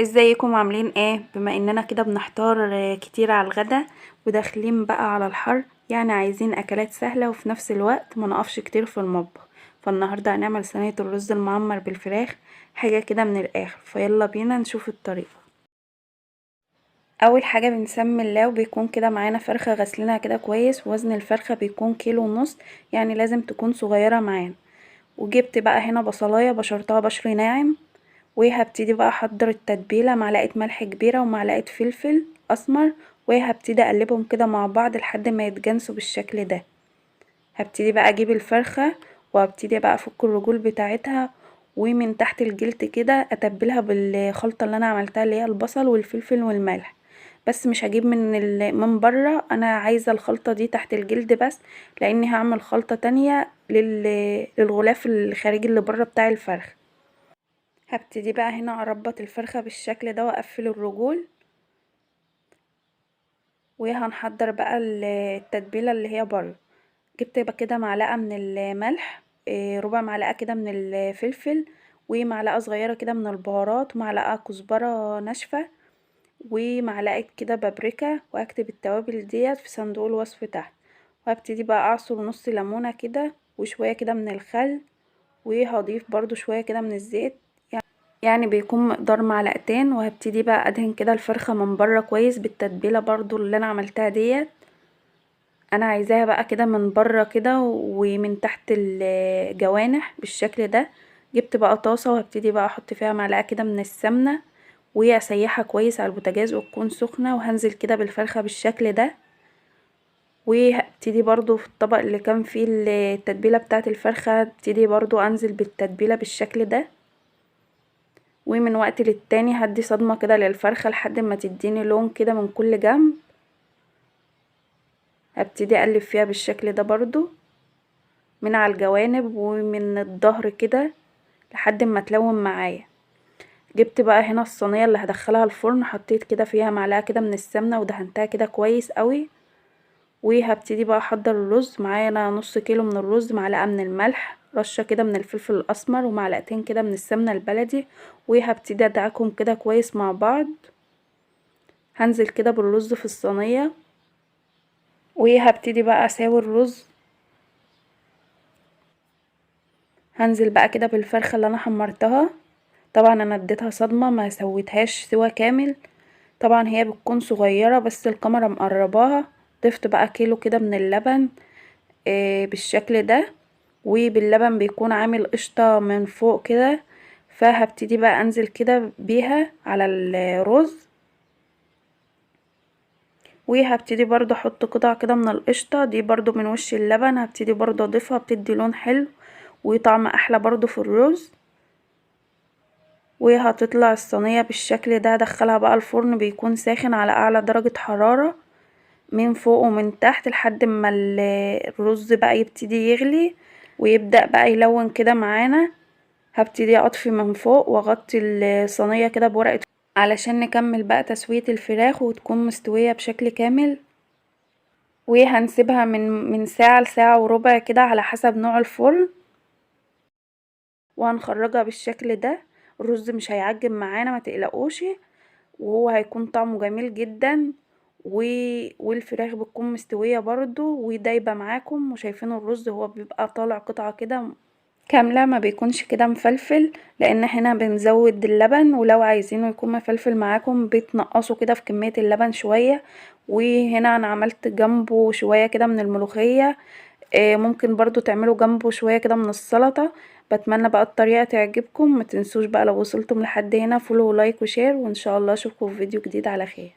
ازيكم عاملين ايه؟ بما اننا كده بنحتار كتير على الغدا وداخلين بقى على الحر، يعني عايزين اكلات سهلة وفي نفس الوقت ما نقفش كتير في المطبخ. فالنهاردة هنعمل صينية الرز المعمر بالفراخ، حاجة كده من الاخر. فيلا بينا نشوف الطريقة. اول حاجة بنسمي الله، وبيكون كده معانا فرخة غسلينها كده كويس، وزن الفرخة بيكون كيلو ونص، يعني لازم تكون صغيرة معانا. وجبت بقى هنا بصلاية بشرتها بشر ناعم، وهبتدي بقى احضر التتبيله: معلقه ملح كبيره ومعلقه فلفل اسمر، وهبتدي اقلبهم كده مع بعض لحد ما يتجانسوا بالشكل ده. هبتدي بقى اجيب الفرخه وهبتدي بقى افك الرجول بتاعتها، ومن تحت الجلد كده اتبلها بالخلطه اللي انا عملتها، اللي هي البصل والفلفل والملح. بس مش هجيب من بره، انا عايزه الخلطه دي تحت الجلد بس، لاني هعمل خلطه تانية للغلاف الخارجي اللي بره بتاع الفرخ. هبتدي بقى هنا اربط الفرخة بالشكل ده واقفل الرجول، وهنحضر بقى التتبيلة اللي هي بره. جبت بقى كده معلقة من الملح، ربع معلقة كده من الفلفل، ومعلقة صغيرة كده من البهارات، ومعلقة كزبرة ناشفة، ومعلقة كده بابريكا. وهكتب التوابل ديت في صندوق الوصف تحت. وهبتدي بقى اعصر نص ليمونة كده وشوية كده من الخل، وهضيف برضو شوية كده من الزيت، يعني بيكون مقدار معلقتين. وهبتدي بقى ادهن كده الفرخة من بره كويس بالتتبيلة برضو اللي انا عملتها ديت. انا عايزاها بقى كده من بره كده ومن تحت الجوانح بالشكل ده. جبت بقى طاسة وهبتدي بقى احط فيها معلقة كده من السمنة، واسيحها كويس على البوتاجاز وتكون سخنة، وهنزل كده بالفرخة بالشكل ده. وهبتدي برضو في الطبق اللي كان فيه التتبيلة بتاعت الفرخة، هبتدي برضو انزل بالتتبيلة بالشكل ده. ومن وقت للتاني هدي صدمة كده للفرخة لحد ما تديني لون كده من كل جنب. هبتدي اقلب فيها بالشكل ده برضو من على الجوانب ومن الظهر كده لحد ما تلون معايا. جبت بقى هنا الصينية اللي هدخلها الفرن، حطيت كده فيها معلقة كده من السمنة ودهنتها كده كويس قوي. وهبتدي بقى احضر الرز. معايا انا نص كيلو من الرز، معلقة من الملح، رشة كده من الفلفل الاسمر، ومعلقتين كده من السمنة البلدي. وهبتدي ادعكهم كده كويس مع بعض. هنزل كده بالرز في الصينية، وهبتدي بقى اساوي الرز. هنزل بقى كده بالفرخة اللي انا حمرتها. طبعا انا اديتها صدمة، ما سويتهاش سوا كامل. طبعا هي بتكون صغيرة بس الكاميرا مقرباها. ضفت بقى كيلو كده من اللبن بالشكل ده، وباللبن بيكون عامل قشطة من فوق كده. فهبتدي بقى انزل كده بيها على الرز، وهبتدي برضو احط قطع كده من القشطة دي برضو من وش اللبن. هبتدي برضو اضيفها، بتدي لون حلو وطعم احلى برضو في الرز. وهتطلع الصينية بالشكل ده. ادخلها بقى الفرن، بيكون ساخن على اعلى درجة حرارة من فوق ومن تحت لحد ما الرز بقى يبتدي يغلي ويبدأ بقى يلون كده معانا. هبتدي اطفي من فوق واغطي الصينية كده بورقة علشان نكمل بقى تسوية الفراخ وتكون مستوية بشكل كامل. وهنسيبها من ساعة لساعة وربع كده على حسب نوع الفرن، وهنخرجها بالشكل ده. الرز مش هيعجن معانا، ما تقلقوش، وهو هيكون طعمه جميل جدا. والفراخ بتكون مستوية برضو ودايبة معاكم، وشايفين الرز هو بيبقى طالع قطعة كده كاملة، ما بيكونش كده مفلفل، لان هنا بنزود اللبن. ولو عايزينه يكون مفلفل معاكم بتنقصوا كده في كمية اللبن شوية. وهنا انا عملت جنبه شوية كده من الملوخية، ممكن برضو تعملوا جنبه شوية كده من السلطة. بتمنى بقى الطريقة تعجبكم. ما تنسوش بقى لو وصلتم لحد هنا فولو ولايك وشير، وان شاء الله اشوفكم في فيديو جديد على خير.